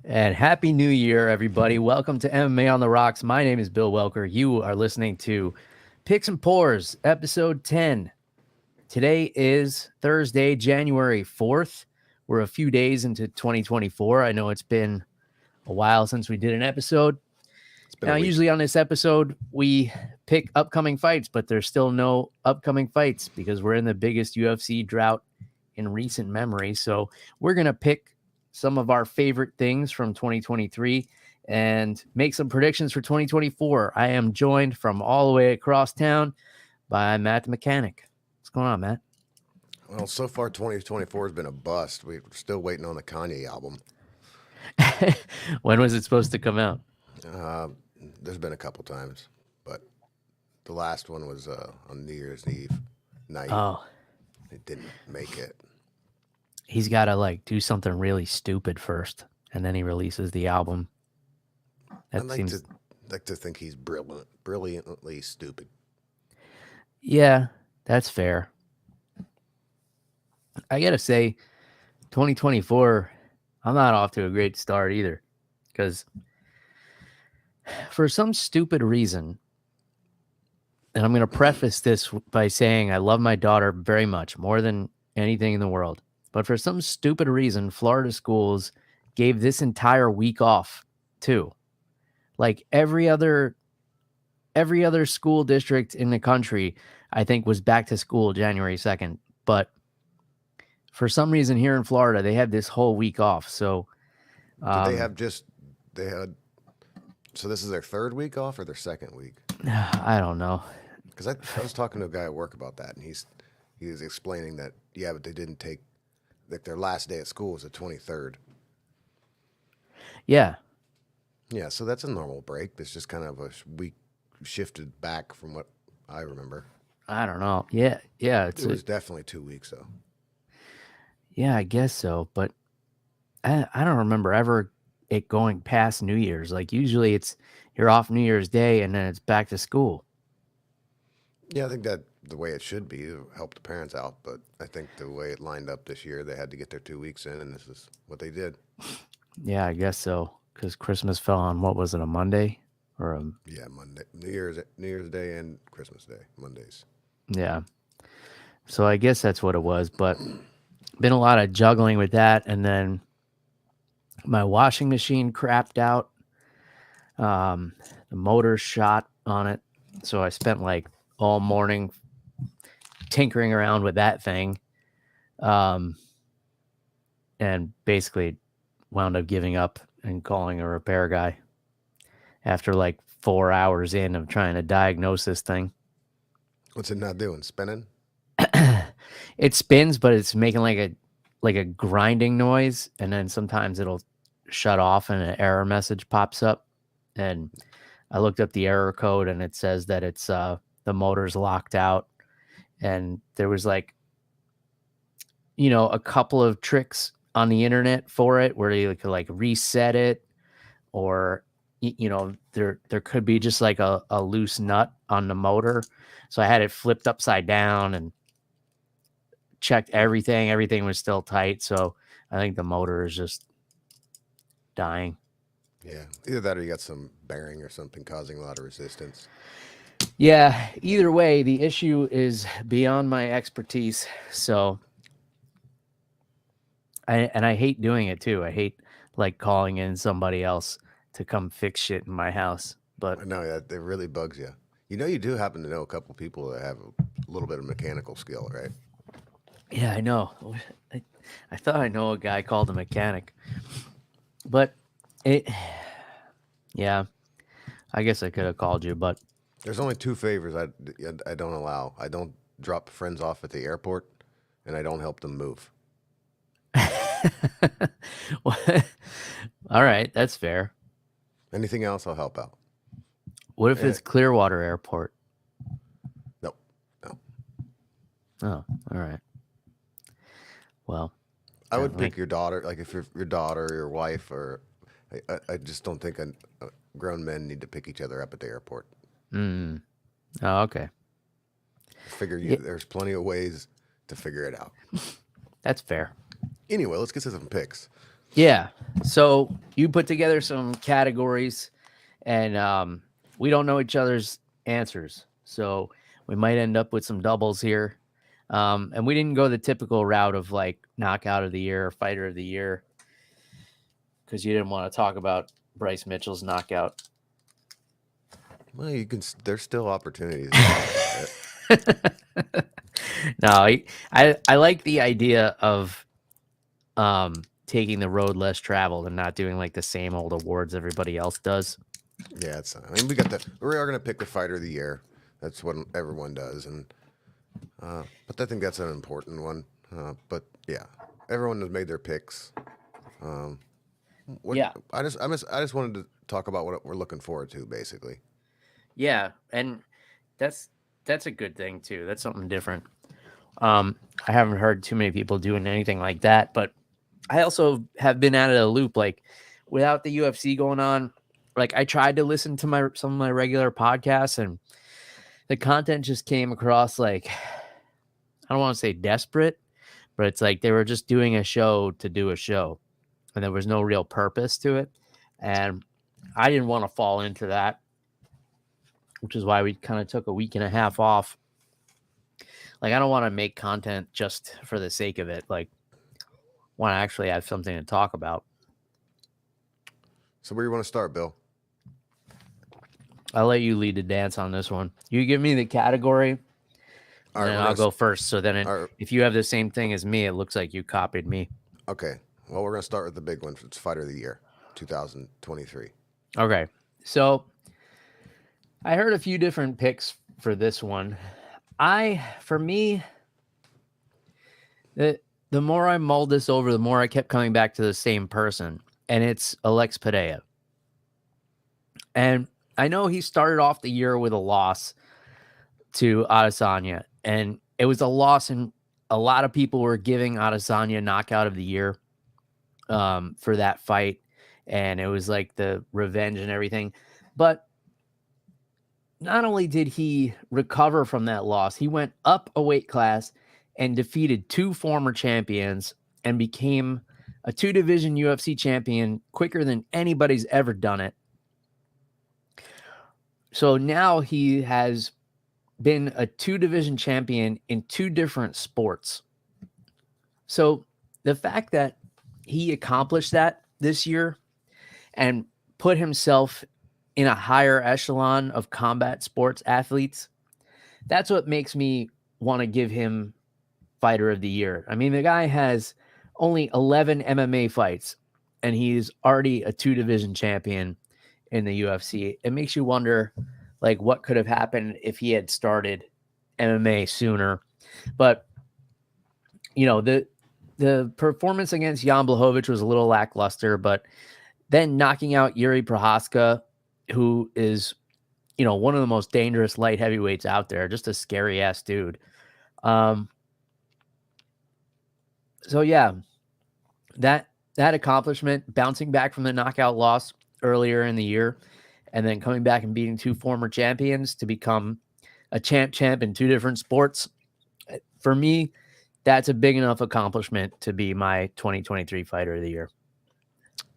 And happy new year, everybody. Welcome to MMA on the Rocks. My name is Bill Welker. You are listening to Picks and Pours, episode 10. Today is Thursday, January 4th. We're a few days into 2024. I know it's been a while since we did an episode. It's been Now, a week. usually on this episode, we pick upcoming fights, but there's still no upcoming fights because we're in the biggest UFC drought in recent memory. So we're going to pick some of our favorite things from 2023 and make some predictions for 2024. I am joined from all the way across town by Matt the Mechanic. What's going on, Matt? Well, so far 2024 has been a bust. We're still waiting on the Kanye album. When was it supposed to come out? Uh, there's been a couple times, but the last one was on New Year's Eve night. Oh, It didn't make it. he's got to do something really stupid first, and then he releases the album. I like to think he's brilliantly stupid. Yeah, that's fair. I gotta say, 2024, I'm not off to a great start either, because for some stupid reason, and I'm going to preface this by saying I love my daughter very much, more than anything in the world. But for some stupid reason, Florida schools gave this entire week off too. Like every other school district in the country, I think, was back to school January 2nd. But for some reason here in Florida, they had this whole week off. So Did they have they had, so this is their third week off or their second week? I don't know. Because I was talking to a guy at work about that, and he was explaining that, yeah, but they didn't take, like their last day at school was the 23rd. Yeah. Yeah, so that's a normal break. It's just kind of a week shifted back from what I remember. I don't know. Yeah. Yeah. It was definitely 2 weeks, though. Yeah, I guess so. But I don't remember ever it going past New Year's. Like usually you're off New Year's Day and then it's back to school. Yeah, I think that the way it should be to help the parents out, but I think the way it lined up this year, they had to get their 2 weeks in, and this is what they did. Yeah, I guess so. Because Christmas fell on, what was it, a Monday? Yeah, Monday, New Year's Day, and Christmas Day, Mondays. Yeah. So I guess that's what it was. But been a lot of juggling with that. And then my washing machine crapped out. The motor shot on it. So I spent all morning tinkering around with that thing. And basically wound up giving up and calling a repair guy after 4 hours in of trying to diagnose this thing. What's it not doing? Spinning? It spins, but it's making like a grinding noise, and then sometimes it'll shut off and an error message pops up. And I looked up the error code, and it says that it's the motor's locked out. And there was a couple of tricks on the internet for it where you could reset it, or there could be just a loose nut on the motor. So I had it flipped upside down and checked everything. Everything was still tight. So I think the motor is just dying. Yeah, either that or you got some bearing or something causing a lot of resistance. Yeah, either way, the issue is beyond my expertise. So I hate doing it too. I hate calling in somebody else to come fix shit in my house. But I know that it really bugs you. You do happen to know a couple people that have a little bit of mechanical skill, right? yeah, I know. I thought I know a guy called a mechanic, but yeah, I guess I could have called you, but There's only two favors I don't allow. I don't drop friends off at the airport, and I don't help them move. all right, that's fair. Anything else, I'll help out. What if it's Clearwater Airport? No, no. Oh, all right. Well, I would pick your daughter, like if your daughter or your wife, or I just don't think grown men need to pick each other up at the airport. oh, okay. There's plenty of ways to figure it out. That's fair. Anyway, let's get to some picks. Yeah. So you put together some categories, and we don't know each other's answers. So we might end up with some doubles here. And we didn't go the typical route of like knockout of the year, fighter of the year, because you didn't want to talk about Bryce Mitchell's knockout. Well, you can. There's still opportunities to talk about it. No, I like the idea of taking the road less traveled and not doing like the same old awards everybody else does. Yeah, it's. I mean, we are gonna pick the fighter of the year. That's what everyone does, and but I think that's an important one. But yeah, everyone has made their picks. Yeah. I just wanted to talk about what we're looking forward to, basically. Yeah, and that's a good thing too. That's something different. I haven't heard too many people doing anything like that, but I also have been out of the loop. Like without the UFC going on, like I tried to listen to some of my regular podcasts, and the content just came across like I don't want to say desperate, but it's like they were just doing a show to do a show, and there was no real purpose to it, and I didn't want to fall into that, which is why we kind of took a week and a half off. Like I don't want to make content just for the sake of it. Like want to actually have something to talk about. So where you want to start, Bill? I'll let you lead the dance on this one. You give me the category, and then I'll go first. So then if you have the same thing as me, it looks like you copied me. Okay. Well, we're going to start with the big one. It's Fighter of the Year, 2023. Okay. So I heard a few different picks for this one. For me, the more I mulled this over, the more I kept coming back to the same person, and it's Alex Pereira. And I know he started off the year with a loss to Adesanya, and it was a loss, and a lot of people were giving Adesanya knockout of the year for that fight, and it was like the revenge and everything. But not only did he recover from that loss, he went up a weight class and defeated two former champions and became a two-division UFC champion quicker than anybody's ever done it. So now he has been a two-division champion in two different sports. So the fact that he accomplished that this year and put himself in a higher echelon of combat sports athletes, that's what makes me want to give him fighter of the year. I mean, the guy has only 11 MMA fights, and he's already a two-division champion in the UFC. It makes you wonder, like, what could have happened if he had started MMA sooner. But, you know, the performance against Jan Blachowicz was a little lackluster, but then knocking out Yuri Prohaska, who is, you know, one of the most dangerous light heavyweights out there, just a scary ass dude. So yeah, that accomplishment, bouncing back from the knockout loss earlier in the year, and then coming back and beating two former champions to become a champ in two different sports. For me, that's a big enough accomplishment to be my 2023 fighter of the year.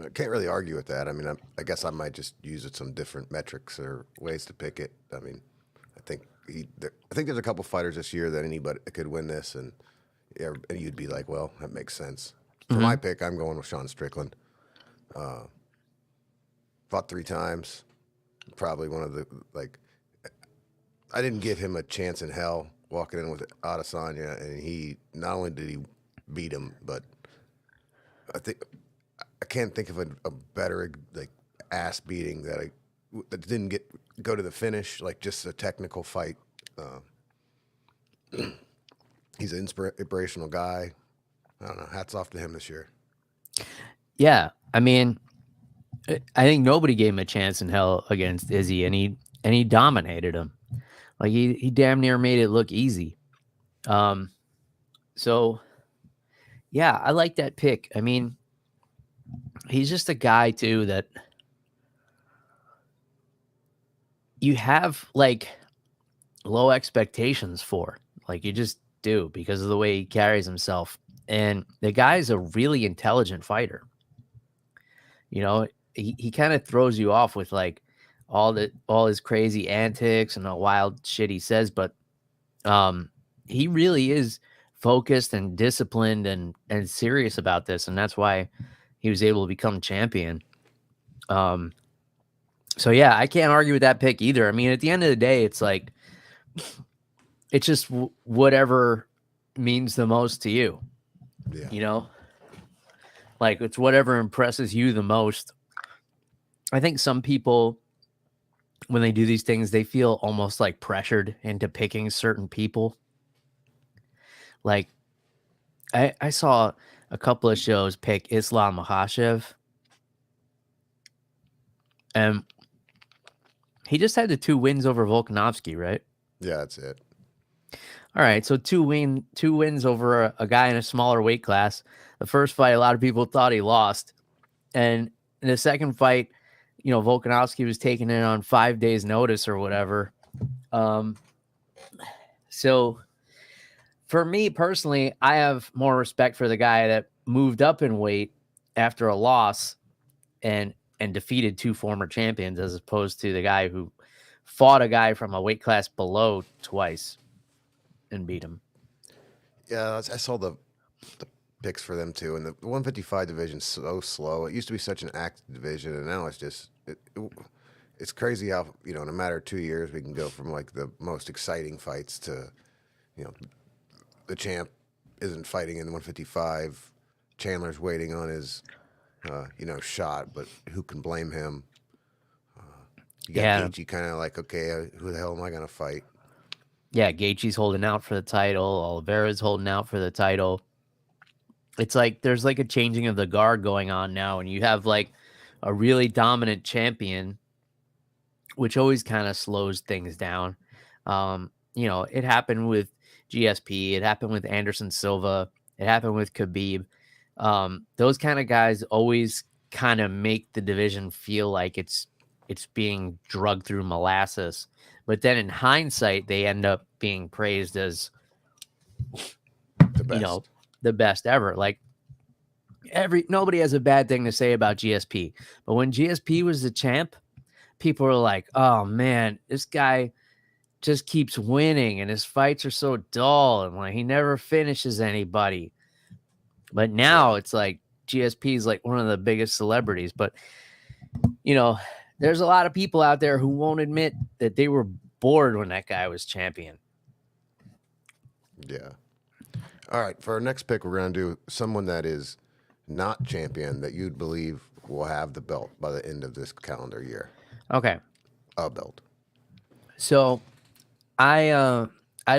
I can't really argue with that. I mean, I guess I might just use some different metrics or ways to pick it. I mean, I think there's a couple fighters this year that anybody could win this, and you'd be like, well, that makes sense. For my pick, I'm going with Sean Strickland. Fought 3 times. Probably one of the, like, I didn't give him a chance in hell walking in with Adesanya, and he not only did he beat him, but I can't think of a better like ass beating that didn't go to the finish, like just a technical fight. He's an inspirational guy. I don't know. Hats off to him this year. Yeah, I mean, I think nobody gave him a chance in hell against Izzy, and he dominated him. Like he damn near made it look easy. So yeah, I like that pick. I mean, he's just a guy too that you have like low expectations for. Like you just do because of the way he carries himself. And the guy's a really intelligent fighter. You know, he kind of throws you off with like all his crazy antics and the wild shit he says, but he really is focused and disciplined and serious about this, and that's why he was able to become champion. Um, so yeah, I can't argue with that pick either. I mean, at the end of the day, it's like it's just whatever means the most to you. Yeah. You know, like it's whatever impresses you the most. I think some people, when they do these things, they feel almost like pressured into picking certain people. Like I saw a couple of shows pick Islam Makhachev, and he just had the 2 wins over Volkanovski, right? Yeah, that's it. All right, so 2 wins over a guy in a smaller weight class. The first fight, a lot of people thought he lost, and in the second fight, you know, Volkanovski was taking it on 5 days' notice or whatever. So for me personally, I have more respect for the guy that moved up in weight after a loss and defeated 2 former champions, as opposed to the guy who fought a guy from a weight class below twice and beat him. Yeah, I saw the picks for them too, and the 155 division's so slow. It used to be such an active division, and now it's just it's crazy how, you know, in a matter of 2 years we can go from like the most exciting fights to, you know, the champ isn't fighting in 155. Chandler's waiting on his you know, shot, but who can blame him? You got Yeah. Gaethje kind of like, okay, who the hell am I gonna fight? Yeah, Gaethje's holding out for the title. Oliveira's holding out for the title. It's like there's like a changing of the guard going on now, and you have like a really dominant champion, which always kind of slows things down. You know, it happened with GSP, it happened with Anderson Silva, it happened with Khabib. Those kind of guys always kind of make the division feel like it's being drugged through molasses. But then in hindsight, they end up being praised as, The you best. know, the best ever. Like nobody has a bad thing to say about GSP. But when GSP was the champ, people were like, "Oh man, this guy just keeps winning and his fights are so dull and like he never finishes anybody." But now it's like GSP is like one of the biggest celebrities. But you know, there's a lot of people out there who won't admit that they were bored when that guy was champion. Yeah. All right, for our next pick, we're gonna do someone that is not champion that you'd believe will have the belt by the end of this calendar year. Okay. A belt. So I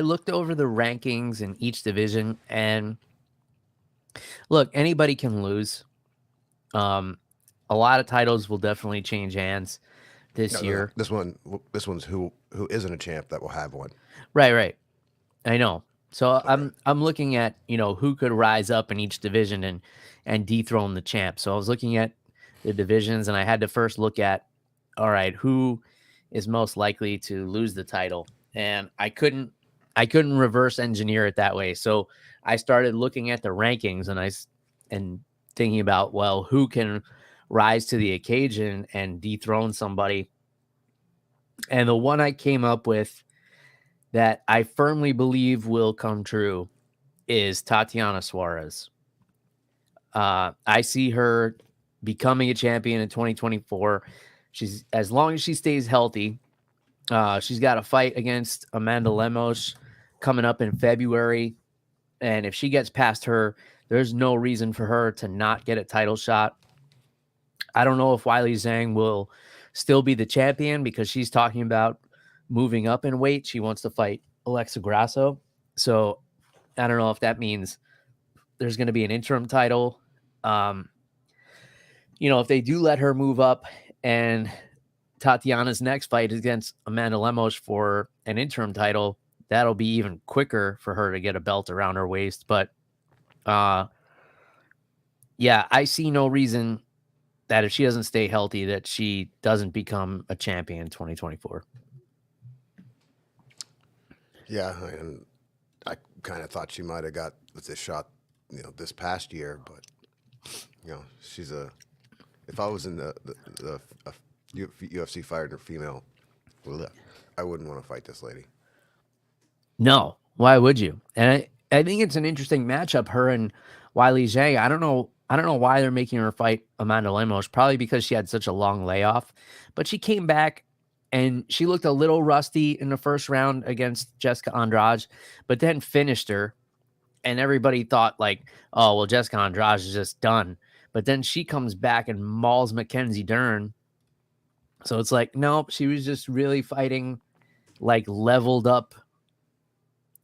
looked over the rankings in each division, and look, anybody can lose. A lot of titles will definitely change hands this No, year. This one's who isn't a champ that will have one. Right. I know. So Okay. I'm looking at, you know, who could rise up in each division and dethrone the champ. So I was looking at the divisions, and I had to first look at, all right, who is most likely to lose the title. And I couldn't reverse engineer it that way. So I started looking at the rankings, and thinking about, well, who can rise to the occasion and dethrone somebody. And the one I came up with that I firmly believe will come true is Tatiana Suarez. I see her becoming a champion in 2024. She's, as long as she stays healthy. She's got a fight against Amanda Lemos coming up in February, and if she gets past her, there's no reason for her to not get a title shot. I don't know if Wiley Zhang will still be the champion because she's talking about moving up in weight. She wants to fight Alexa Grasso. So I don't know if that means there's going to be an interim title. You know, if they do let her move up and Tatiana's next fight is against Amanda Lemos for an interim title, that'll be even quicker for her to get a belt around her waist. But yeah, I see no reason that if she doesn't stay healthy, that she doesn't become a champion in 2024. Yeah, and I kind of thought she might have got this shot, you know, this past year, but you know, she's a if I was in the UFC fighter female, I wouldn't want to fight this lady. No, why would you? And I think it's an interesting matchup. Her and Wiley Zhang. I don't know. I don't know why they're making her fight Amanda Lemos. Probably because she had such a long layoff, but she came back and she looked a little rusty in the first round against Jessica Andrade, but then finished her. And everybody thought like, oh well, Jessica Andrade is just done. But then she comes back and mauls Mackenzie Dern. So it's like, nope, she was just really fighting like leveled up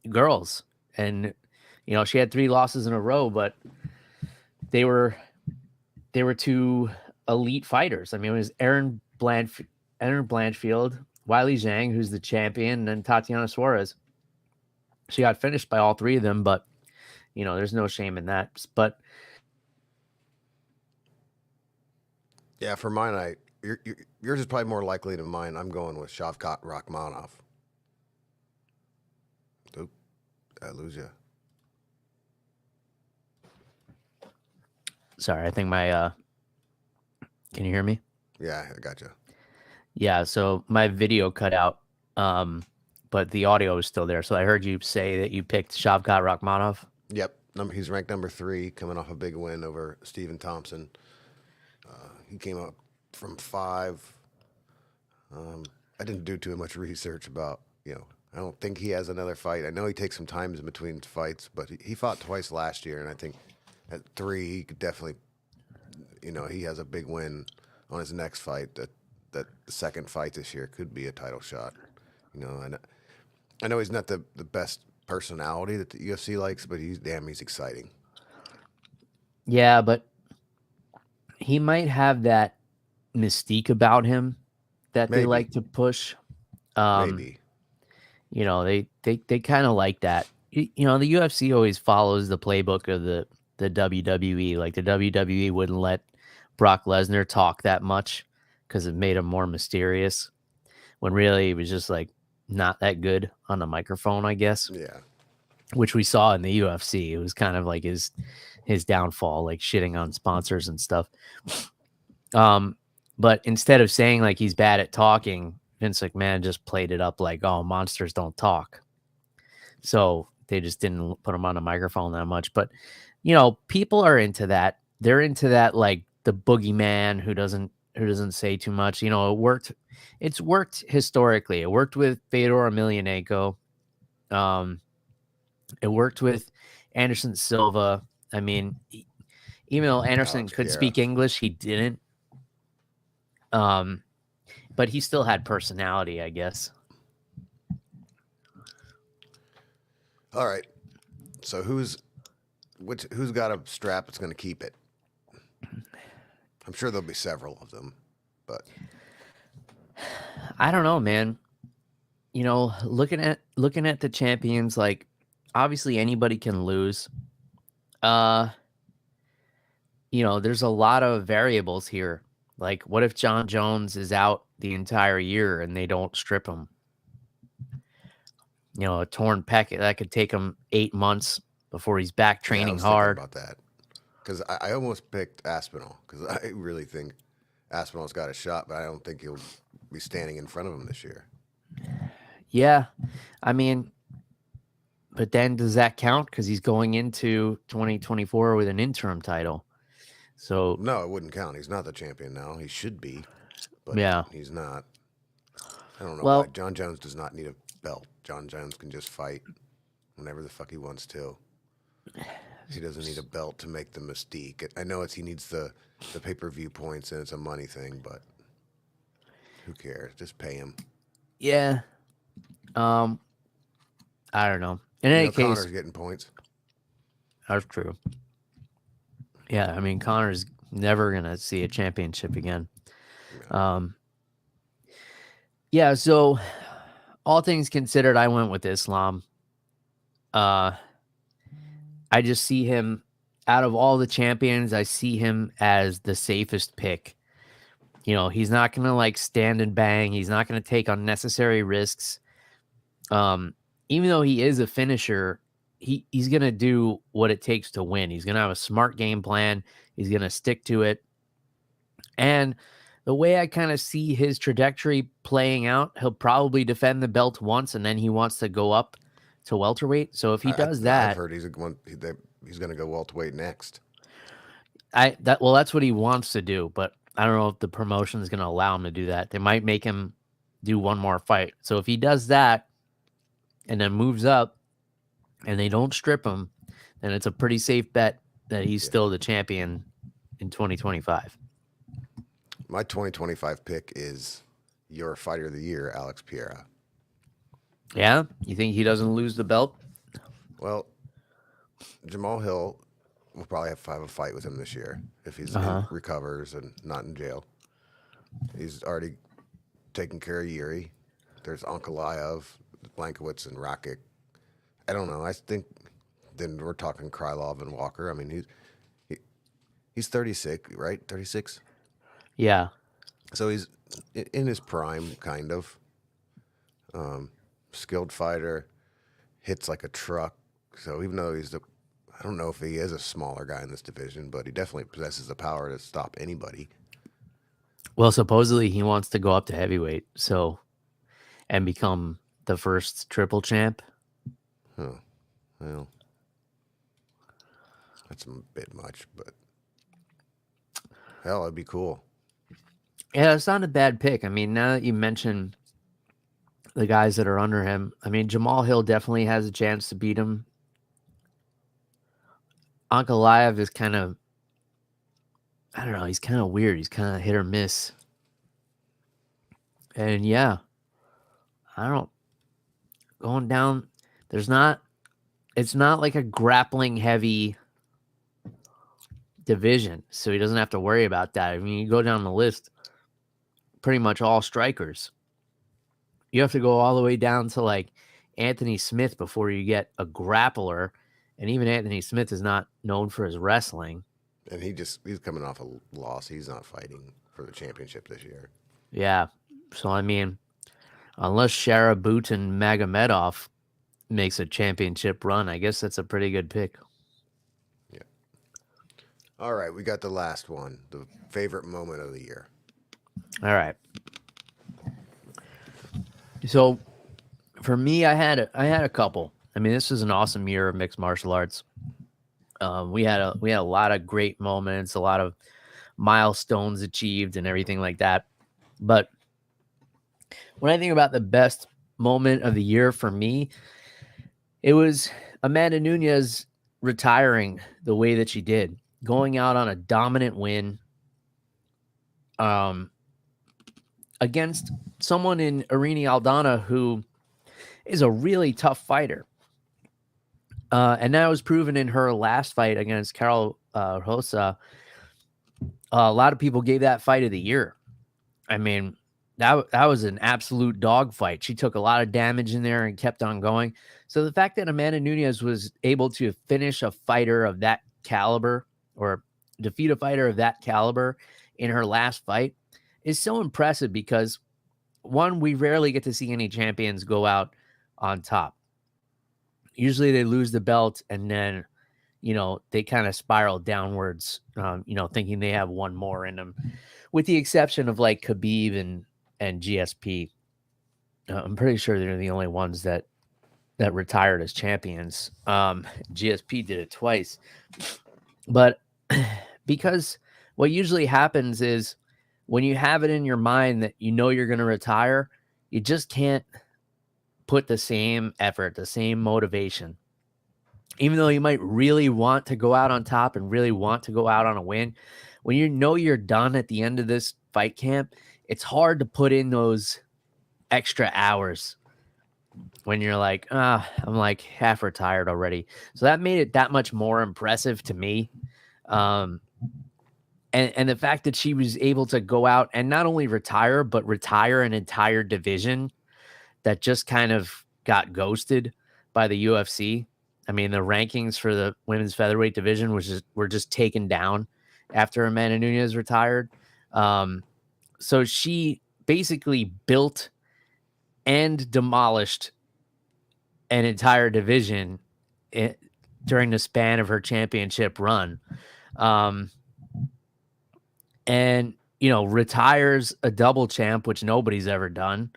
girls. And she had 3 losses in a row, but they were two elite fighters. I mean, it was Erin Blanchfield, Wiley Zhang, who's the champion, and then Tatiana Suarez. She got finished by all 3 of them, but there's no shame in that. But yeah, for mine, yours is probably more likely than mine. I'm going with Shavkat Rakhmonov. Oop, I lose you. Sorry, I think my can you hear me? Yeah, I got you. Yeah, so my video cut out, but the audio is still there. So I heard you say that you picked Shavkat Rakhmonov. Yep, he's ranked number 3, coming off a big win over Stephen Thompson. He came up from 5. I didn't do too much research about, I don't think he has another fight. I know he takes some time in between fights, but he fought twice last year, and I think at 3 he could definitely, he has a big win on his next fight. That the second fight this year could be a title shot. And I know he's not the best personality that the UFC likes, but he's exciting. Yeah, but he might have that mystique about him that they like to push. Maybe. They kind of like that. The UFC always follows the playbook of the WWE. Like the WWE wouldn't let Brock Lesnar talk that much because it made him more mysterious, when really he was just like not that good on the microphone, I guess. Yeah. Which we saw in the UFC. It was kind of like his downfall, like shitting on sponsors and stuff. But instead of saying like he's bad at talking, Vince McMahon just played it up like, oh, monsters don't talk. So they just didn't put him on a microphone that much. But, people are into that. They're into that, like the boogeyman who doesn't say too much. It worked. It's worked historically. It worked with Fedor Emelianenko. It worked with Anderson Silva. I mean, even though Anderson could speak English, he didn't. But he still had personality, I guess. All right. So who's got a strap that's going to keep it? I'm sure there'll be several of them, but I don't know, man. Looking at the champions, like obviously anybody can lose. There's a lot of variables here. Like, what if John Jones is out the entire year and they don't strip him? A torn pec that could take him 8 months before he's back training hard. About that, because I almost picked Aspinall because I really think Aspinall's got a shot, but I don't think he'll be standing in front of him this year. Yeah, I mean, but then does that count? Because he's going into 2024 with an interim title. So no, it wouldn't count. He's not the champion now. He should be, but he's not. I don't know why. John Jones does not need a belt. John Jones can just fight whenever the fuck he wants to. He doesn't need a belt to make the mystique. I know he needs the pay-per-view points and it's a money thing, but who cares? Just pay him. Yeah. I don't know. In any case, Connor's getting points. That's true. Yeah, I mean, Connor's never gonna see a championship again. Yeah. So, all things considered, I went with Islam. I just see him out of all the champions. I see him as the safest pick. He's not gonna like stand and bang. He's not gonna take unnecessary risks. Even though he is a finisher, he's going to do what it takes to win. He's going to have a smart game plan. He's going to stick to it. And the way I kind of see his trajectory playing out, he'll probably defend the belt once, and then he wants to go up to welterweight. So if he does I've that, heard he's going to go welterweight next. that's what he wants to do. But I don't know if the promotion is going to allow him to do that. They might make him do one more fight. So if he does that and then moves up, and they don't strip him, then it's a pretty safe bet that he's still the champion in 2025. My 2025 pick is your fighter of the year, Alex Pereira. Yeah? You think he doesn't lose the belt? Well, Jamal Hill will probably have a fight with him this year if he's recovers and not in jail. He's already taken care of Yuri. There's Ankalaev, Blankowitz, and Rakic. I don't know. I think then we're talking Krylov and Walker. I mean, he's 36, right? 36. Yeah. So he's in his prime, kind of. Skilled fighter, hits like a truck. So even though I don't know if he is a smaller guy in this division, but he definitely possesses the power to stop anybody. Well, supposedly he wants to go up to heavyweight, and become the first triple champ. Huh. Well, that's a bit much, but hell, it'd be cool. Yeah, it's not a bad pick. I mean, now that you mention the guys that are under him, I mean, Jamal Hill definitely has a chance to beat him. Ankalaev is kind of, I don't know, he's kind of weird. He's kind of hit or miss. And yeah, I don't, going down, it's not like a grappling heavy division, so he doesn't have to worry about that. I mean, you go down the list, pretty much all strikers. You have to go all the way down to like Anthony Smith before you get a grappler, and even Anthony Smith is not known for his wrestling. And he's coming off a loss. He's not fighting for the championship this year. Yeah, so I mean, unless Sharabutin Magomedov makes a championship run, I guess that's a pretty good pick. Yeah. All right, we got the last one, the favorite moment of the year. All right. So for me, I had a couple. I mean, this was an awesome year of mixed martial arts. We had a lot of great moments, a lot of milestones achieved, and everything like that. But when I think about the best moment of the year for me, it was Amanda Nunes retiring the way that she did, going out on a dominant win against someone in Irene Aldana who is a really tough fighter. And that was proven in her last fight against Carol Rosa. A lot of people gave that fight of the year. I mean, that was an absolute dogfight. She took a lot of damage in there and kept on going. So the fact that Amanda Nunes was able to finish a fighter of that caliber or defeat a fighter of that caliber in her last fight is so impressive because, one, we rarely get to see any champions go out on top. Usually they lose the belt and then, they kind of spiral downwards, thinking they have one more in them, with the exception of like Khabib and GSP. I'm pretty sure they're the only ones that retired as champions. GSP did it twice. But because what usually happens is when you have it in your mind that you're going to retire, you just can't put the same effort, the same motivation. Even though you might really want to go out on top and really want to go out on a win, when you're done at the end of this fight camp, it's hard to put in those extra hours when you're like, I'm like half retired already. So that made it that much more impressive to me. And the fact that she was able to go out and not only retire, but retire an entire division that just kind of got ghosted by the UFC. I mean, the rankings for the women's featherweight division were just taken down after Amanda Nunes retired. So she basically built and demolished an entire division during the span of her championship run. And retires a double champ, which nobody's ever done,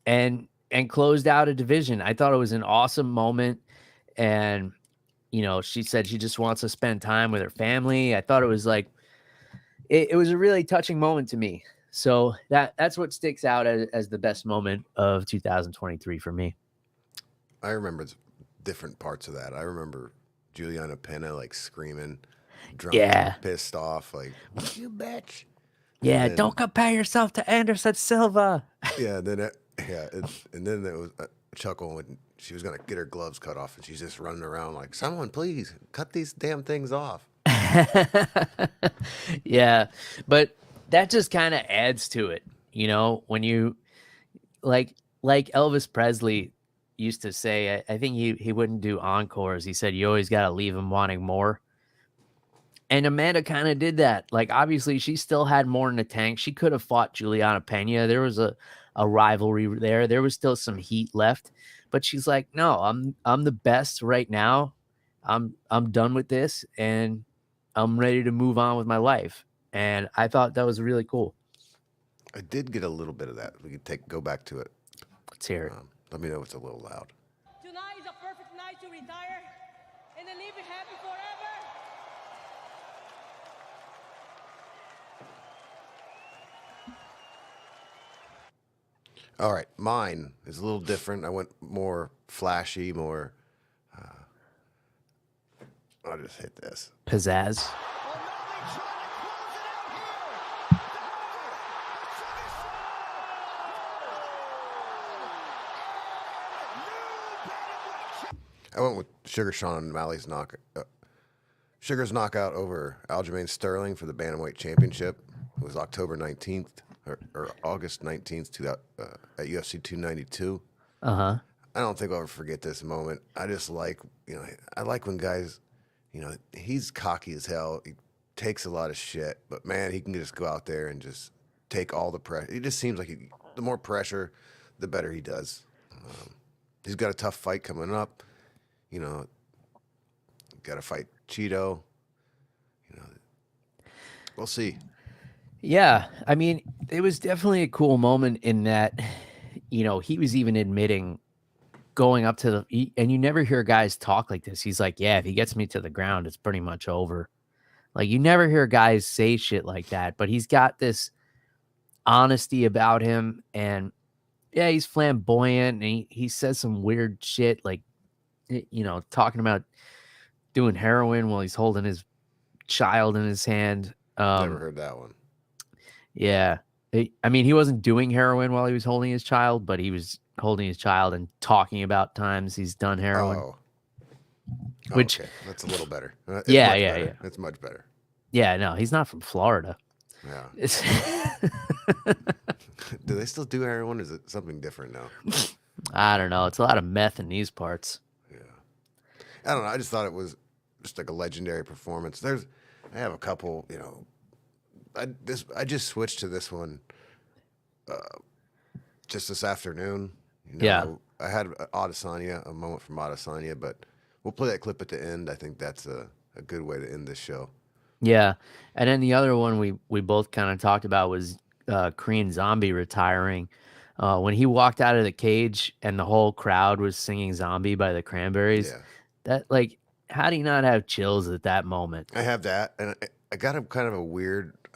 and closed out a division. I thought it was an awesome moment. And, she said she just wants to spend time with her family. I thought it was like, it was a really touching moment to me. So that's what sticks out as the best moment of 2023 for me. I remember different parts of that. I remember Juliana Pena like screaming, drunk, Yeah. pissed off, like, you bitch. Yeah, don't compare yourself to Anderson Silva. Yeah, and then there was a chuckle when she was gonna get her gloves cut off, and she's just running around like, "Someone, please cut these damn things off." Yeah, but that just kind of adds to it, when you like Elvis Presley used to say. I think he wouldn't do encores. He said you always got to leave him wanting more. And Amanda kind of did that. Like, obviously, she still had more in the tank. She could have fought Juliana Pena. There was a rivalry there. There was still some heat left. But she's like, no, I'm the best right now. I'm done with this, and I'm ready to move on with my life. And I thought that was really cool. I did get a little bit of that. We could go back to it. Let's hear it. Let me know if it's a little loud. Tonight is a perfect night to retire and then live happy forever. All right, mine is a little different. I went more flashy, more. I'll just hit this. Pizzazz. I went with Sugar Sean O'Malley's Sugar's knockout over Aljamain Sterling for the Bantamweight Championship. It was October 19th or August 19th at UFC 292. Uh-huh. I don't think I'll ever forget this moment. I just like, I like when guys, he's cocky as hell. He takes a lot of shit, but man, he can just go out there and just take all the pressure. It just seems like the more pressure, the better he does. He's got a tough fight coming up. Got to fight Cheeto. We'll see. Yeah, I mean, it was definitely a cool moment in that, he was even admitting going up to and you never hear guys talk like this. He's like, yeah, if he gets me to the ground, it's pretty much over. Like, you never hear guys say shit like that, but he's got this honesty about him. And yeah, he's flamboyant, and he says some weird shit, like, talking about doing heroin while he's holding his child in his hand. Never heard that one. Yeah. I mean, he wasn't doing heroin while he was holding his child, but he was holding his child and talking about times he's done heroin. Oh, which okay. That's a little better. Yeah. It's much better. Yeah, no, he's not from Florida. Yeah. Do they still do heroin? Or is it something different now? I don't know. It's a lot of meth in these parts. Yeah. I don't know. I just thought it was just like a legendary performance. I have a couple, I just switched to this one just this afternoon. Yeah. I had a moment from Adesanya, but we'll play that clip at the end. I think that's a good way to end this show. Yeah. And then the other one we both kind of talked about was Korean Zombie retiring. When he walked out of the cage and the whole crowd was singing Zombie by the Cranberries, Yeah. that, like, how do you not have chills at that moment? I have that, and I got I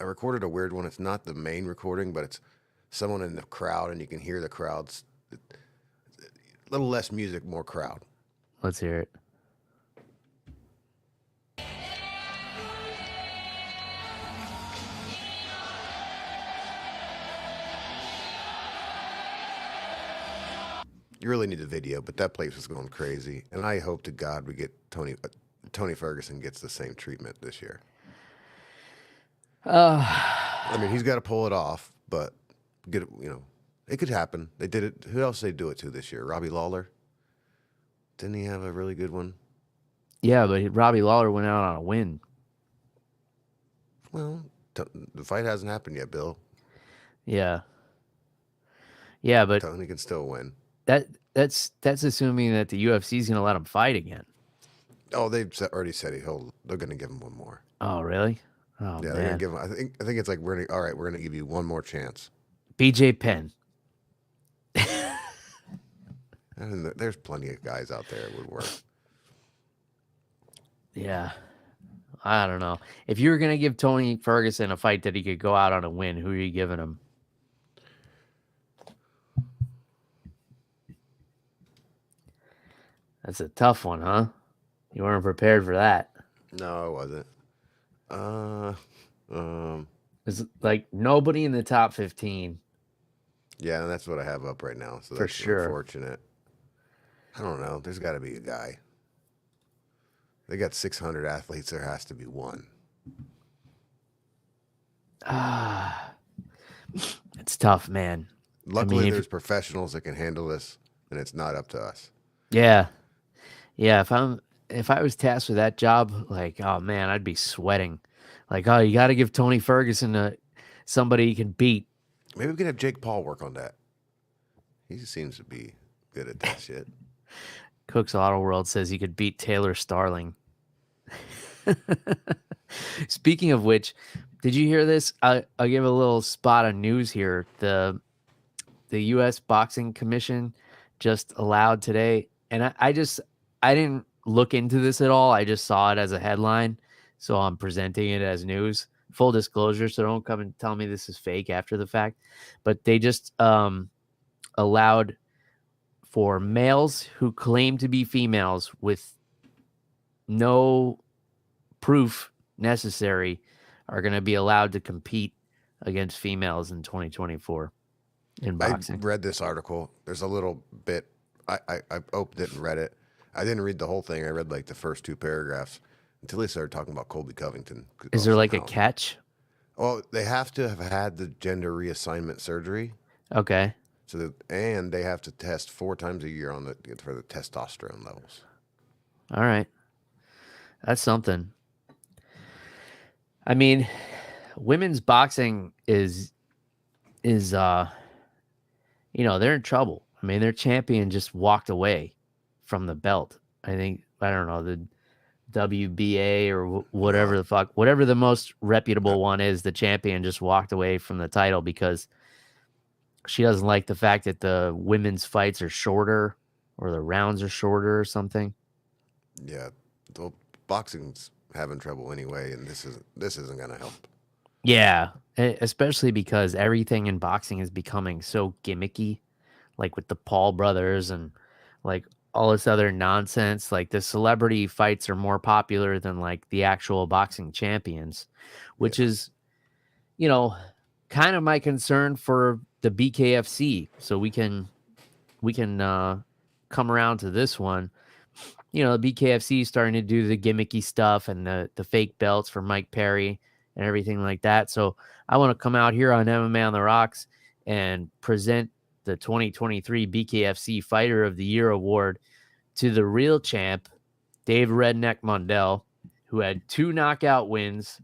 recorded a weird one. It's not the main recording, but it's someone in the crowd, and you can hear the crowds. A little less music, more crowd. Let's hear it. You really need a video, but that place was going crazy, and I hope to God we get Tony Ferguson gets the same treatment this year. I mean, he's got to pull it off, but it could happen. They did it. Who else did they do it to this year? Robbie Lawler. Didn't he have a really good one? Yeah, but Robbie Lawler went out on a win. Well, the fight hasn't happened yet, Bill. Yeah. Yeah, but Tony can still win. That's assuming that the UFC is going to let him fight again. Oh, they've already said they're going to give him one more. Oh, really? Oh Yeah, they're gonna man, give him. I think it's like all right. We're gonna give you one more chance. BJ Penn. And there's plenty of guys out there that would work. Yeah, I don't know. If you were gonna give Tony Ferguson a fight that he could go out on a win, who are you giving him? That's a tough one, huh? You weren't prepared for that. No, I wasn't. It's like nobody in the top 15 Yeah, and that's what I have up right now. So for that's sure. unfortunate. I don't know. There's got to be a guy. They got 600 athletes. There has to be one. It's tough, man. Luckily, if- there's professionals that can handle this, and it's not up to us. Yeah. Yeah, if I was tasked with that job, like, oh man, I'd be sweating. Like, oh, you got to give Tony Ferguson somebody he can beat. Maybe we can have Jake Paul work on that. He seems to be good at that shit. Cook's Auto World says he could beat Taylor Starling. Speaking of which, did you hear this? I'll give a little spot of news here. The U.S. Boxing Commission just allowed today, and I didn't look into this at all. I just saw it as a headline, so I'm presenting it as news. Full disclosure, so don't come and tell me this is fake after the fact. But they just allowed for males who claim to be females with no proof necessary are going to be allowed to compete against females in 2024 in boxing. I read this article. There's a little bit. I opened it and read it. I didn't read the whole thing. I read like the first two paragraphs until they started talking about Colby Covington. Is there like a catch? Well, they have to have had the gender reassignment surgery. Okay. And they have to test 4 times a year for the testosterone levels. All right. That's something. I mean, women's boxing is they're in trouble. I mean, their champion just walked away from the belt. I don't know, the WBA or whatever the fuck, whatever the most reputable one is, the champion just walked away from the title because she doesn't like the fact that the women's fights are shorter or the rounds are shorter or something. Yeah, the boxing's having trouble anyway, and this isn't going to help. Yeah, especially because everything in boxing is becoming so gimmicky, like with the Paul brothers and like all this other nonsense. Like the celebrity fights are more popular than like the actual boxing champions, which is, kind of my concern for the BKFC. So we can come around to this one. The BKFC is starting to do the gimmicky stuff and the fake belts for Mike Perry and everything like that. So I want to come out here on MMA on the Rocks and present the 2023 BKFC Fighter of the Year award to the real champ, Dave Redneck Mundell, who had 2 knockout wins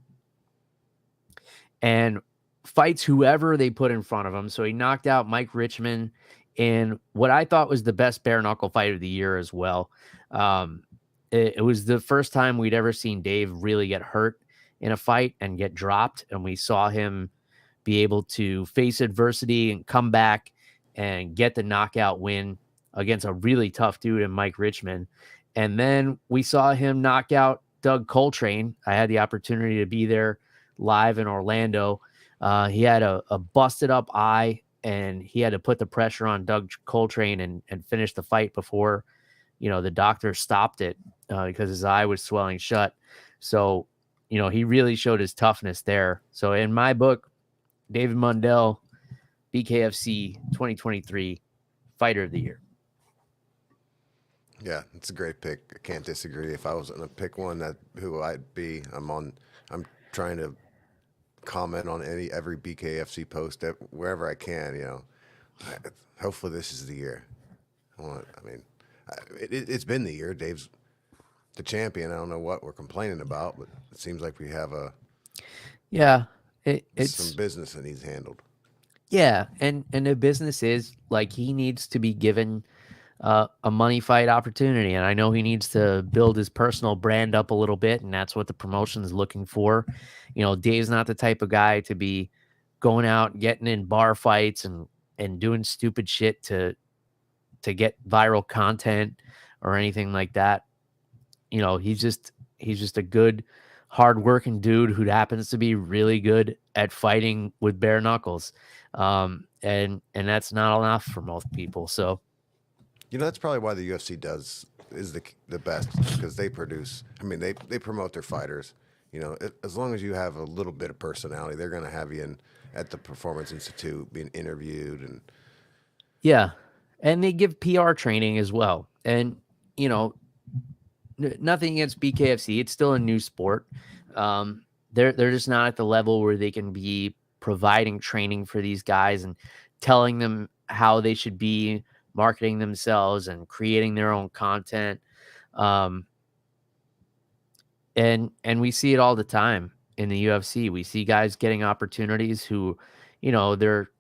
and fights whoever they put in front of him. So he knocked out Mike Richmond in what I thought was the best bare knuckle fight of the year as well. It was the first time we'd ever seen Dave really get hurt in a fight and get dropped. And we saw him be able to face adversity and come back and get the knockout win against a really tough dude in Mike Richmond. And then we saw him knock out Doug Coltrane. I had the opportunity to be there live in Orlando. He had a busted up eye and he had to put the pressure on Doug Coltrane and finish the fight before, the doctor stopped it because his eye was swelling shut. So, he really showed his toughness there. So in my book, David Mundell, BKFC 2023 Fighter of the Year. Yeah, it's a great pick. I can't disagree. If I was going to pick one, who I'd be, I'm trying to comment on every BKFC post wherever I can. Hopefully this is the year. It's been the year. Dave's the champion. I don't know what we're complaining about, but it seems like we have it's some business that needs handled. Yeah, and the business is like he needs to be given a money fight opportunity. And I know he needs to build his personal brand up a little bit, and that's what the promotion is looking for. Dave's not the type of guy to be going out and getting in bar fights and doing stupid shit to get viral content or anything like that. He's just a good, hardworking dude who happens to be really good at fighting with bare knuckles. And that's not enough for most people. So That's probably why the UFC is the best, because they produce. I mean, they promote their fighters. As long as you have a little bit of personality, they're going to have you in at the Performance Institute being interviewed, and yeah, and they give PR training as well. And nothing against BKFC, it's still a new sport. They're just not at the level where they can be providing training for these guys and telling them how they should be marketing themselves and creating their own content. And we see it all the time in the UFC. We see guys getting opportunities who, they're,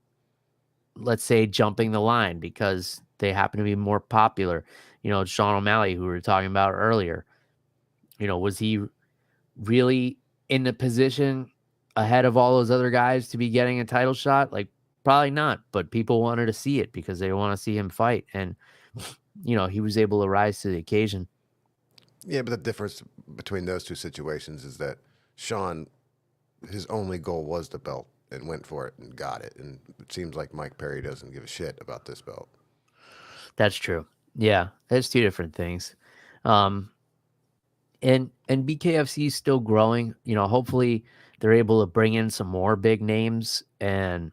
let's say, jumping the line because they happen to be more popular. Sean O'Malley, who we were talking about earlier, was he really in the position ahead of all those other guys to be getting a title shot? Like, probably not, but people wanted to see it because they want to see him fight. And, he was able to rise to the occasion. yeah. But the difference between those two situations is that Sean, his only goal was the belt and went for it and got it. And it seems like Mike Perry doesn't give a shit about this belt. That's true. Yeah, it's two different things. And BKFC is still growing. Hopefully they're able to bring in some more big names, and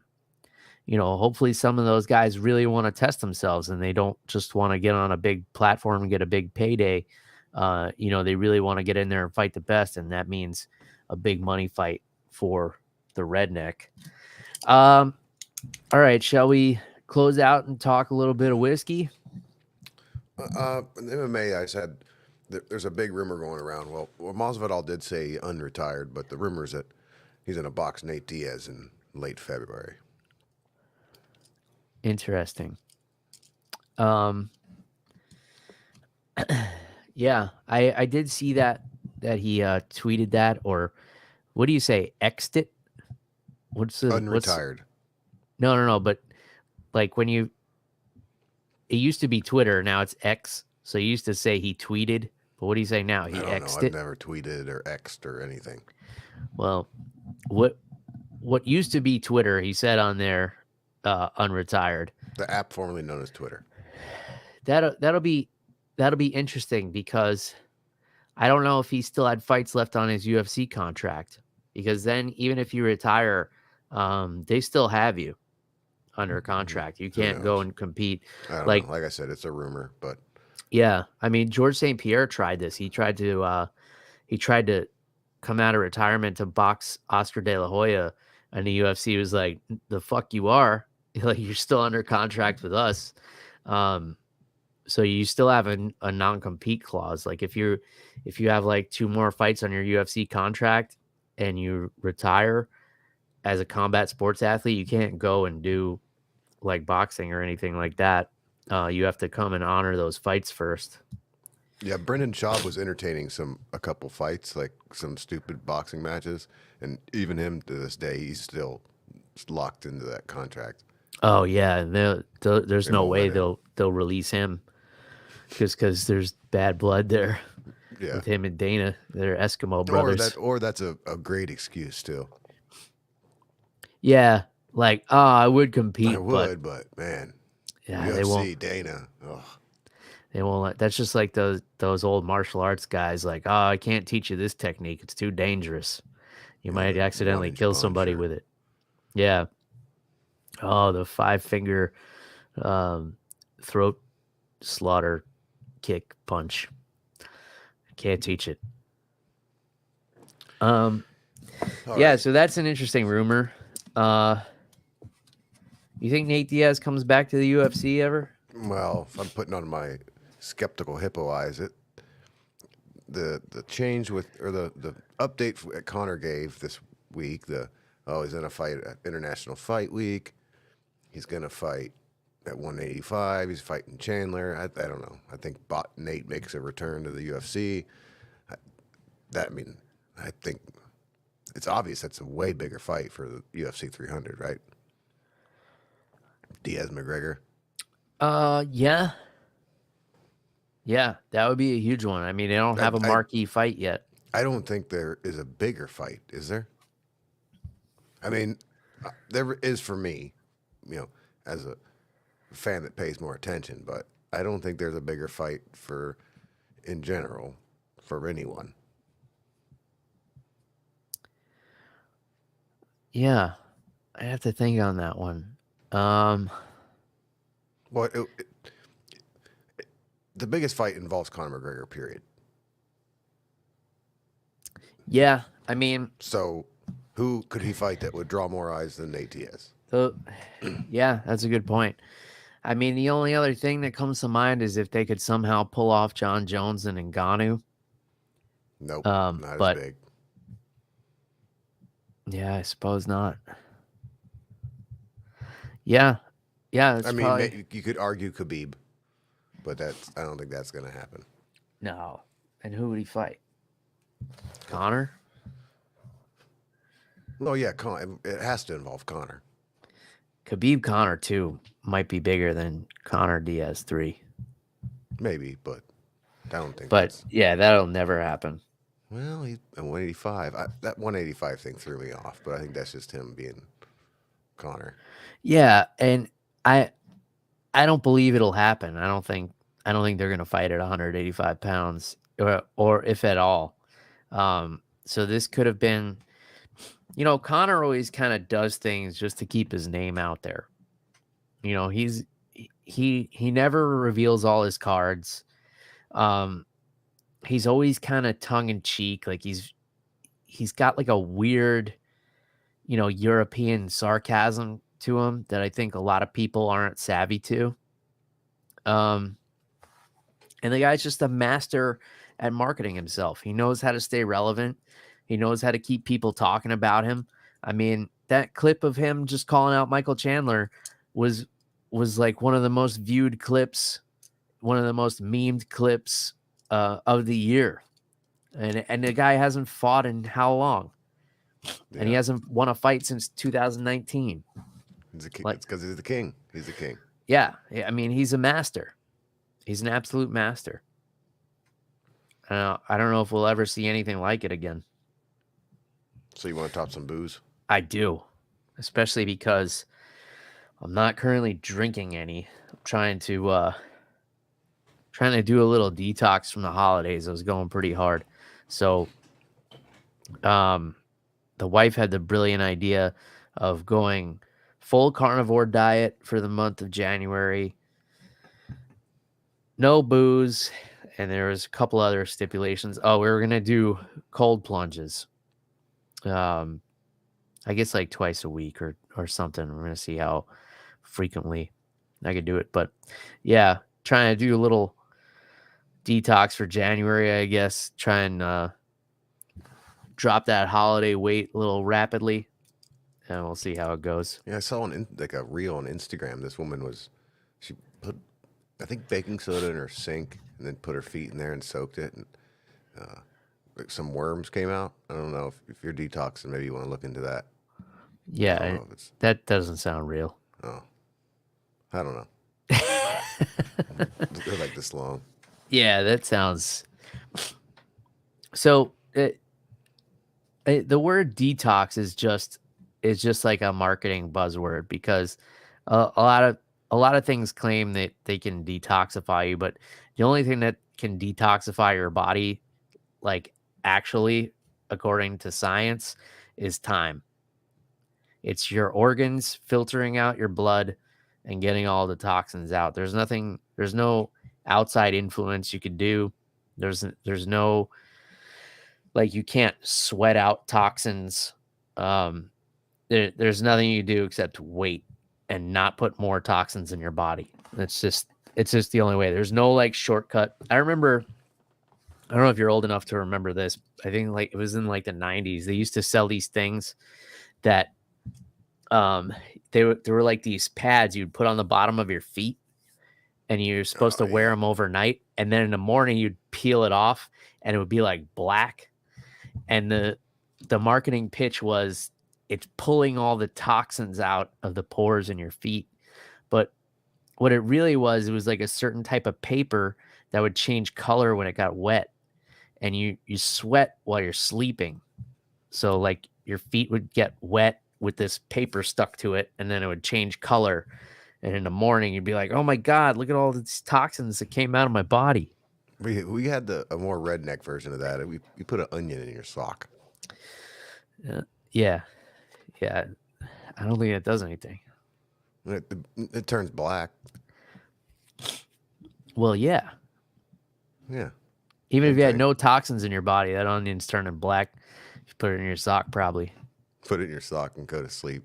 hopefully some of those guys really want to test themselves and they don't just want to get on a big platform and get a big payday. They really want to get in there and fight the best, and that means a big money fight for the redneck. All right, shall we close out and talk a little bit of whiskey? In MMA, I said there's a big rumor going around. Well, Masvidal did say he unretired, but the rumor is that he's going to box Nate Diaz in late February. Interesting. Yeah, I did see that he tweeted that, or what do you say, X'd it? What's Unretired. No, but like when it used to be Twitter, now it's X. So you used to say he tweeted, but what do you say now? He I don't know. X'd I've it? never tweeted or X'd or anything. Well, what used to be Twitter, he said on there, unretired. The app formerly known as Twitter. That'll be interesting because I don't know if he still had fights left on his UFC contract, because then even if you retire, they still have you under contract. You can't go and compete. I don't know. Like I said, it's a rumor, but yeah, I mean, George St. Pierre tried this. He tried to come out of retirement to box Oscar De La Hoya, and the UFC was like, "The fuck you are? Like, you're still under contract with us." So you still have a non-compete clause. Like if you have like 2 more fights on your UFC contract and you retire as a combat sports athlete, you can't go and do like boxing or anything like that. You have to come and honor those fights first. Yeah, Brendan Schaub was entertaining a couple fights, like some stupid boxing matches, and even him to this day, he's still locked into that contract. Oh yeah, there's no way they'll release him because there's bad blood there. Yeah. With him and Dana, they're Eskimo brothers. Or that's a great excuse too. Yeah, like I would compete. I would, but man, yeah, UFC, they won't. Dana, they won't. That's just like those old martial arts guys. Like, I can't teach you this technique; it's too dangerous. You might accidentally kill somebody with it. Yeah. Oh, the 5-finger throat slaughter kick punch. Can't teach it. Yeah, right. So that's an interesting rumor. You think Nate Diaz comes back to the UFC ever? Well, if I'm putting on my skeptical hippo eyes, the change with, or the update that Connor gave this week, he's in a fight at International Fight Week. He's going to fight at 185. He's fighting Chandler. I don't know. I think Bot Nate makes a return to the UFC. I think it's obvious that's a way bigger fight for the UFC 300, right? Diaz McGregor. Yeah. Yeah, that would be a huge one. I mean, they don't have a marquee fight yet. I don't think there is a bigger fight, is there? I mean, there is for me, as a fan that pays more attention, but I don't think there's a bigger fight in general, for anyone. Yeah, I have to think on that one. Well, the biggest fight involves Conor McGregor, period. Yeah, I mean, so who could he fight that would draw more eyes than Nate Diaz? Yeah, that's a good point. I mean, the only other thing that comes to mind is if they could somehow pull off John Jones and Ngannou. Nope, not as big. Yeah, I suppose not. Yeah. I mean, you could argue Khabib, but I don't think that's going to happen. No. And who would he fight? Conor? Well, yeah, it has to involve Conor. Khabib Conor 2 might be bigger than Conor Diaz 3. Maybe, but I don't think. But yeah, that'll never happen. Well, he's at 185. That 185 thing threw me off, but I think that's just him being Conor. Yeah, and I don't believe it'll happen. I don't think they're going to fight at 185 pounds or if at all. So this could have been, Conor always kind of does things just to keep his name out there. He never reveals all his cards. He's always kind of tongue in cheek. Like he's got like a weird, European sarcasm to him that I think a lot of people aren't savvy to. And the guy's just a master at marketing himself. He knows how to stay relevant. He knows how to keep people talking about him. I mean, that clip of him just calling out Michael Chandler was like one of the most viewed clips, one of the most memed clips of the year. And the guy hasn't fought in how long? Yeah. And he hasn't won a fight since 2019. It's because he's the king. He's the king. Yeah. I mean, he's a master. He's an absolute master. I don't know if we'll ever see anything like it again. So you want to top some booze? I do, especially because I'm not currently drinking any. I'm trying to do a little detox from the holidays. I was going pretty hard. So the wife had the brilliant idea of going full carnivore diet for the month of January. No booze. And there was a couple other stipulations. Oh, we were going to do cold plunges. I guess like twice a week or something. We're going to see how frequently I could do it. But yeah, trying to do a little detox for January, I guess. Try and drop that holiday weight a little rapidly. And we'll see how it goes. Yeah, I saw a reel on Instagram. This woman she put, I think, baking soda in her sink and then put her feet in there and soaked it. And some worms came out. I don't know if you're detoxing, maybe you want to look into that. Yeah, that doesn't sound real. Oh, I don't know. They're like this long. Yeah, that sounds. So the word detox is just like a marketing buzzword because a lot of things claim that they can detoxify you, but the only thing that can detoxify your body, like actually, according to science, is time. It's your organs filtering out your blood and getting all the toxins out. There's no outside influence you could do. There's no, like, you can't sweat out toxins. There's nothing you do except wait and not put more toxins in your body. It's just the only way. There's no like shortcut. I don't know if you're old enough to remember this. I think like it was in like the 90s. They used to sell these things that There were like these pads you'd put on the bottom of your feet, and you're supposed to wear them overnight, and then in the morning you'd peel it off, and it would be like black. And the marketing pitch was it's pulling all the toxins out of the pores in your feet, but what it really was, it was like a certain type of paper that would change color when it got wet, and you sweat while you're sleeping. So like your feet would get wet with this paper stuck to it, and then it would change color. And in the morning, you'd be like, "Oh my God, look at all these toxins that came out of my body." We had a more redneck version of that. We put an onion in your sock. Yeah. I don't think it does anything. It turns black. Well, yeah. Yeah. Even if you had no toxins in your body, that onion's turning black. You put it in your sock, probably. Put it in your sock and go to sleep.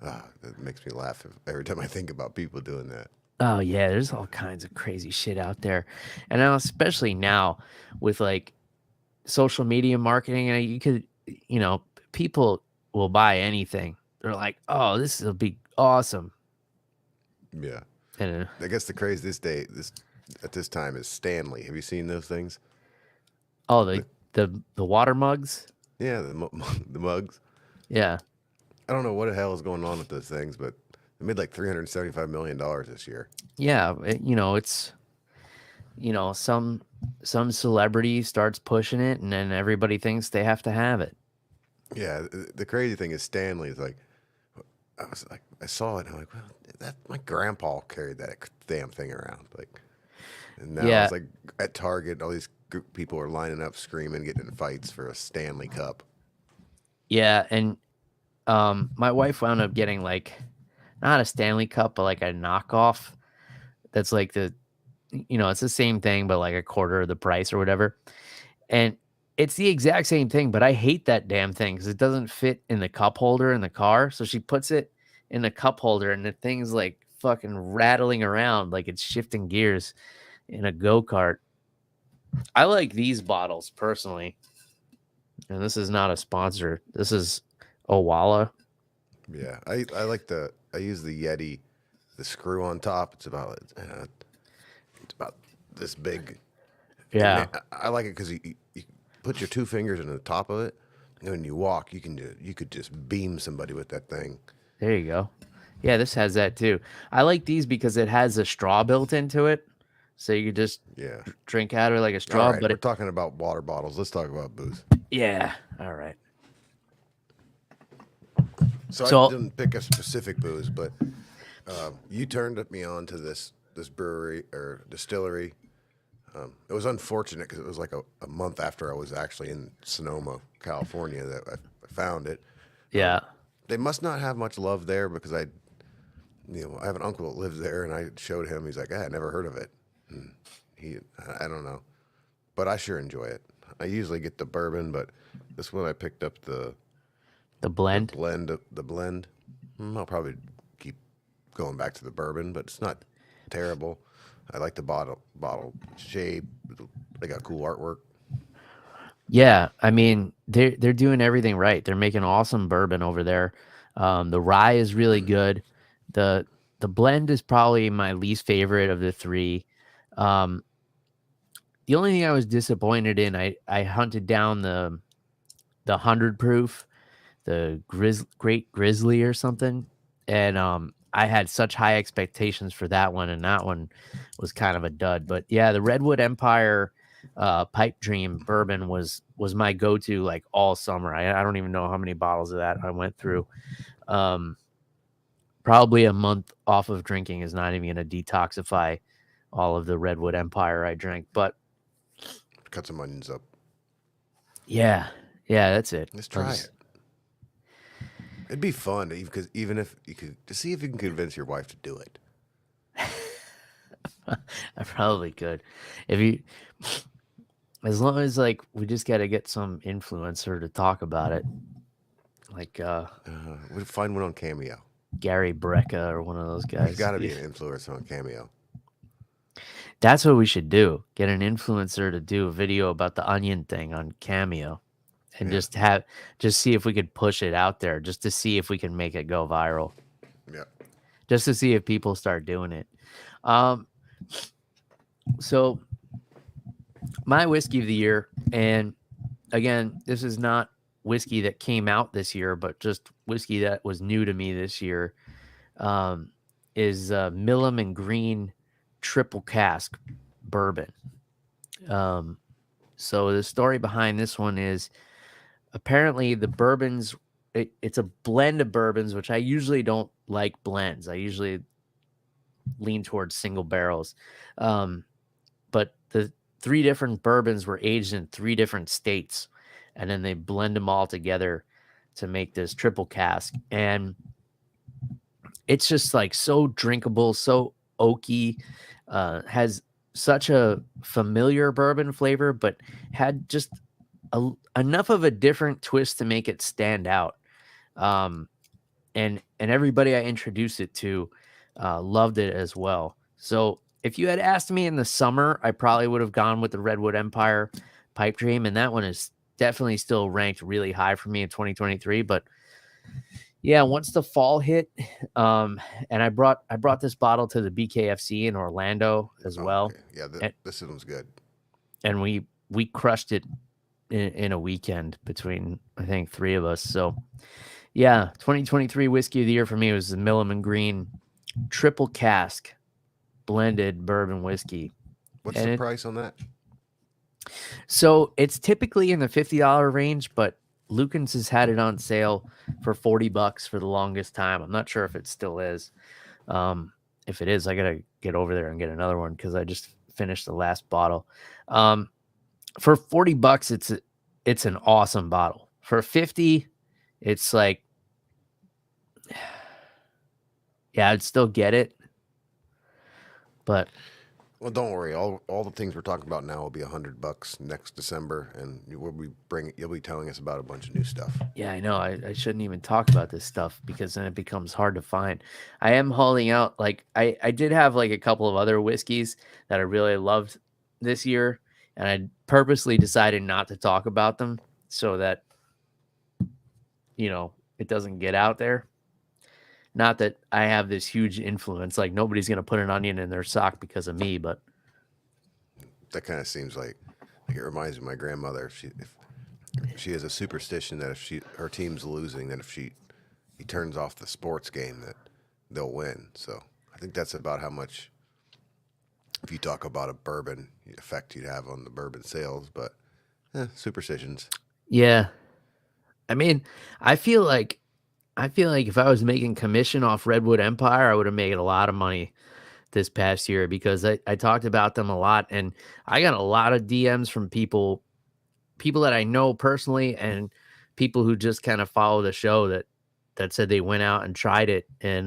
That makes me laugh every time I think about people doing that. Oh yeah, there's all kinds of crazy shit out there, and now, especially now with like social media marketing, and you could, people will buy anything. They're like, "Oh, this will be awesome." Yeah, and I guess the craze at this time is Stanley. Have you seen those things? Oh, the water mugs. Yeah, the mugs. Yeah, I don't know what the hell is going on with those things, but they made like $375 million this year. Yeah, it's some celebrity starts pushing it, and then everybody thinks they have to have it. Yeah, the crazy thing is Stanley is like, I saw it, and I'm like, well, that my grandpa carried that damn thing around, like, and now it's like at Target, all these people are lining up, screaming, getting in fights for a Stanley Cup. Yeah, and my wife wound up getting like not a Stanley Cup, but like a knockoff. That's like it's the same thing, but like a quarter of the price or whatever. And it's the exact same thing, but I hate that damn thing because it doesn't fit in the cup holder in the car. So she puts it in the cup holder, and the thing's like fucking rattling around like it's shifting gears in a go-kart. I like these bottles personally. And this is not a sponsor. This is Owala. Yeah, I use the Yeti, the screw on top. It's about this big. Yeah, I like it because you put your two fingers in the top of it, and when you walk, you could just beam somebody with that thing. there you go. Yeah, this has that too. I like these because it has a straw built into it, so you could just drink out of it like a straw. All right, but we're talking about water bottles. Let's talk about booze. Yeah, all right. So I didn't pick a specific booze, but you turned me on to this brewery or distillery. It was unfortunate because it was like a month after I was actually in Sonoma, California, that I found it. Yeah. They must not have much love there because I have an uncle that lives there, and I showed him. He's like, I never heard of it. I don't know, but I sure enjoy it. I usually get the bourbon, but this one I picked up the blend. The blend. I'll probably keep going back to the bourbon, but it's not terrible. I like the bottle shape. They got cool artwork. Yeah, I mean they're doing everything right. They're making awesome bourbon over there. The rye is really good. The blend is probably my least favorite of the three. The only thing I was disappointed in, I hunted down the 100 proof, the Great Grizzly or something, and I had such high expectations for that one, and that one was kind of a dud. But yeah, the Redwood Empire Pipe Dream bourbon was my go-to like all summer. I don't even know how many bottles of that I went through. Probably a month off of drinking is not even going to detoxify all of the Redwood Empire I drank, but cut some onions up. Yeah, that's it. Let's try it. It'd be fun because even if you could to see if you can convince your wife to do it. I probably could. As long as like we just got to get some influencer to talk about it, like we'll find one on Cameo. Gary Brecka or one of those guys. There's got to be an influencer on Cameo. That's what we should do. Get an influencer to do a video about the onion thing on Cameo. and Yeah. just see if we could push it out there, just to see if we can make it go viral, Yeah. just to see if people start doing it. Um, so my whiskey of the year, and again, this is not whiskey that came out this year, but just whiskey that was new to me this year, um, is Millam and Green Triple Cask Bourbon. So the story behind this one is apparently the bourbons, it's a blend of bourbons, which I usually don't like blends. I usually lean towards single barrels. But the three different bourbons were aged in three different states, and then they blend them all together to make this triple cask. And it's just like so drinkable, so oaky, has such a familiar bourbon flavor, but had just enough of a different twist to make it stand out. Um, and everybody I introduced it to loved it as well. So if you had asked me in the summer, I probably would have gone with the Redwood Empire Pipe Dream, and that one is definitely still ranked really high for me in 2023. But yeah, once the fall hit, and I brought this bottle to the BKFC in Orlando as well. Okay. Yeah, this one's good. And we crushed it in a weekend between, I think, three of us. So yeah, 2023 whiskey of the year for me was the Millam and Green Triple Cask blended bourbon whiskey. What's the price on that? So it's typically in the $50 range, but Lukens has had it on sale for $40 for the longest time. I'm not sure if it still is. If it is, I gotta get over there and get another one because I just finished the last bottle. For $40, it's an awesome bottle. For 50, it's like, yeah, I'd still get it, but well, don't worry. All the things we're talking about now will be $100 next December, and you'll be telling us about a bunch of new stuff. yeah, I know. I shouldn't even talk about this stuff because then it becomes hard to find. I am hauling out, like, I did have like a couple of other whiskeys that I really loved this year, and I purposely decided not to talk about them so that, it doesn't get out there. Not that I have this huge influence, like nobody's going to put an onion in their sock because of me, but that kind of seems like it reminds me of my grandmother. If she has a superstition that if her team's losing, that if he turns off the sports game, that they'll win. So I think that's about how much, if you talk about a bourbon effect you'd have on the bourbon sales, but superstitions. yeah. I mean, I feel like if I was making commission off Redwood Empire, I would have made a lot of money this past year because I talked about them a lot, and I got a lot of DMs from people that I know personally and people who just kind of follow the show that said they went out and tried it and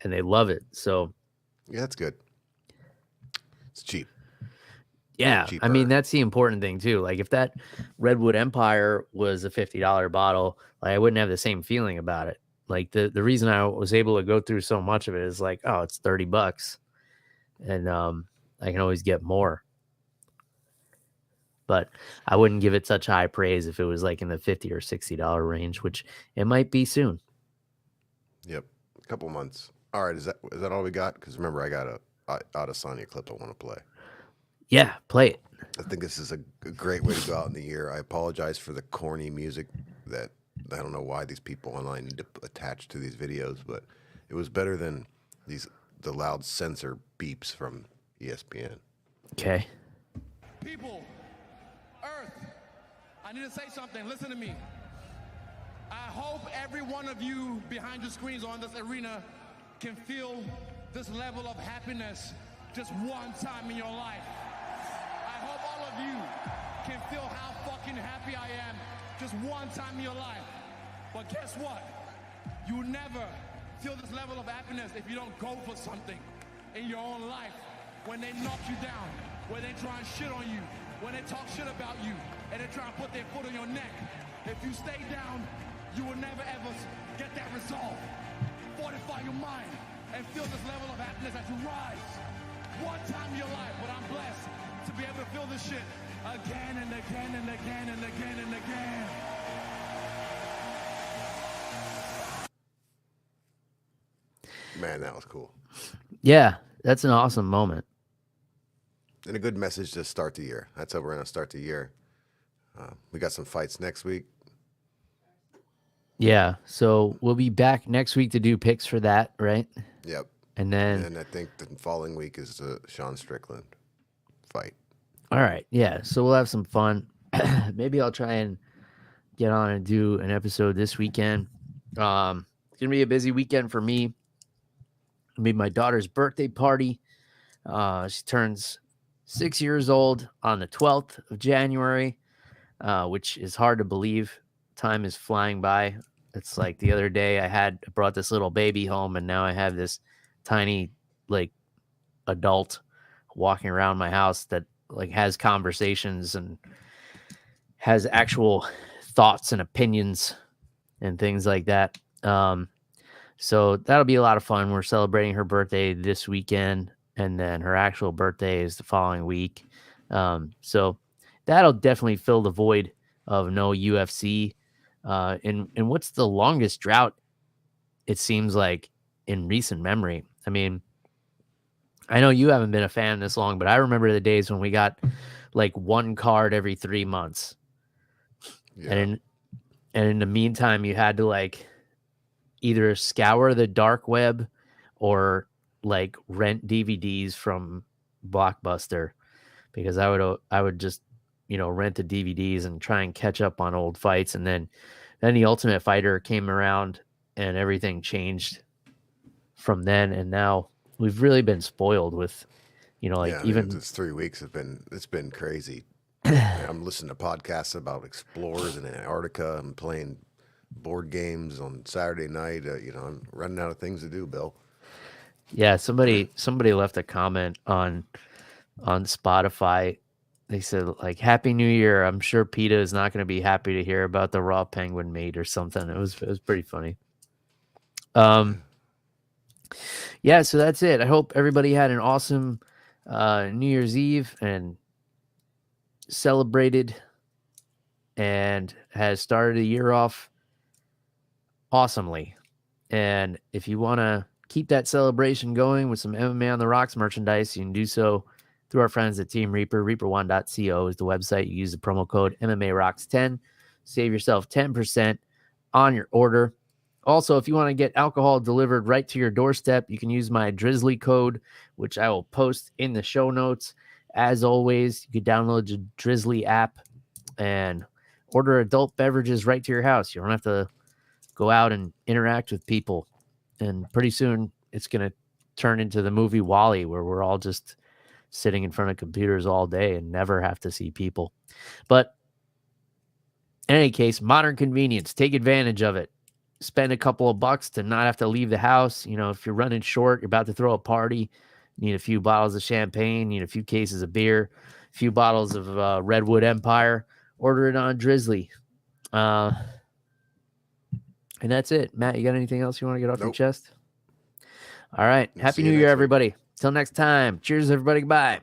they love it. So yeah, that's good. It's cheap. Yeah, Cheaper. I mean, that's the important thing too. Like if that Redwood Empire was a $50 bottle, like I wouldn't have the same feeling about it. Like the reason I was able to go through so much of it is like, oh, it's $30 and I can always get more. But I wouldn't give it such high praise if it was like in the $50 or $60 range, which it might be soon. Yep. A couple months. All right, is that all we got? Because remember, I got a Adesanya clip I want to play. Yeah, play it. I think this is a great way to go out in the year. I apologize for the corny music that I don't know why these people online need to attach to these videos, but it was better than the loud censor beeps from ESPN. Okay. People, Earth, I need to say something. Listen to me. I hope every one of you behind your screens or in this arena can feel this level of happiness just one time in your life. I hope all of you can feel how fucking happy I am just one time in your life. But guess what? You will never feel this level of happiness if you don't go for something in your own life. When they knock you down, when they try and shit on you, when they talk shit about you, and they try and put their foot on your neck. If you stay down, you will never ever get that resolve. Fortify your mind and feel this level of happiness as you rise. One time in your life, but I'm blessed to be able to feel this shit again and again and again and again and again. Man, that was cool. Yeah, that's an awesome moment. And a good message to start the year. That's how we're going to start the year. We got some fights next week. Yeah, so we'll be back next week to do picks for that, right? Yep. And then, And I think the following week is the Sean Strickland fight. all right, yeah, so we'll have some fun. Maybe I'll try and get on and do an episode this weekend. It's gonna be a busy weekend for me. I made my daughter's birthday party. She turns 6 years old on the 12th of January, which is hard to believe. Time is flying by. It's like the other day I brought this little baby home, and now I have this tiny, like, adult walking around my house that like has conversations and has actual thoughts and opinions and things like that. So that'll be a lot of fun. We're celebrating her birthday this weekend, and then her actual birthday is the following week. So that'll definitely fill the void of no UFC. And what's the longest drought, it seems like, in recent memory? I mean, I know you haven't been a fan this long, but I remember the days when we got like one card every 3 months. Yeah. And in the meantime, you had to like either scour the dark web or like rent DVDs from Blockbuster, because I would just, rent the DVDs and try and catch up on old fights. And then the Ultimate Fighter came around and everything changed from then. And now we've really been spoiled with, even this 3 weeks it's been crazy. I'm listening to podcasts about explorers in Antarctica. I'm playing board games on Saturday night. I'm running out of things to do, Bill. Yeah, somebody left a comment on Spotify. They said, like, Happy New Year. I'm sure PETA is not going to be happy to hear about the raw penguin meat or something. It was pretty funny. Yeah, so that's it. I hope everybody had an awesome New Year's Eve and celebrated and has started the year off awesomely. And if you want to keep that celebration going with some MMA on the Rocks merchandise, you can do so through our friends at Team Reaper. Reaper1.co is the website. You use the promo code MMA Rocks 10. Save yourself 10% on your order. Also, if you want to get alcohol delivered right to your doorstep, you can use my Drizzly code, which I will post in the show notes. As always, you can download the Drizzly app and order adult beverages right to your house. You don't have to go out and interact with people. And pretty soon it's going to turn into the movie WALL-E, where we're all just sitting in front of computers all day and never have to see people. But in any case, modern convenience, take advantage of it. Spend a couple of bucks to not have to leave the house. If you're running short, you're about to throw a party, need a few bottles of champagne, need a few cases of beer, a few bottles of Redwood Empire, order it on Drizzly. And that's it. Matt, you got anything else you want to get off your chest? All right. Happy New Year, everybody. Till next time. Cheers, everybody. Goodbye.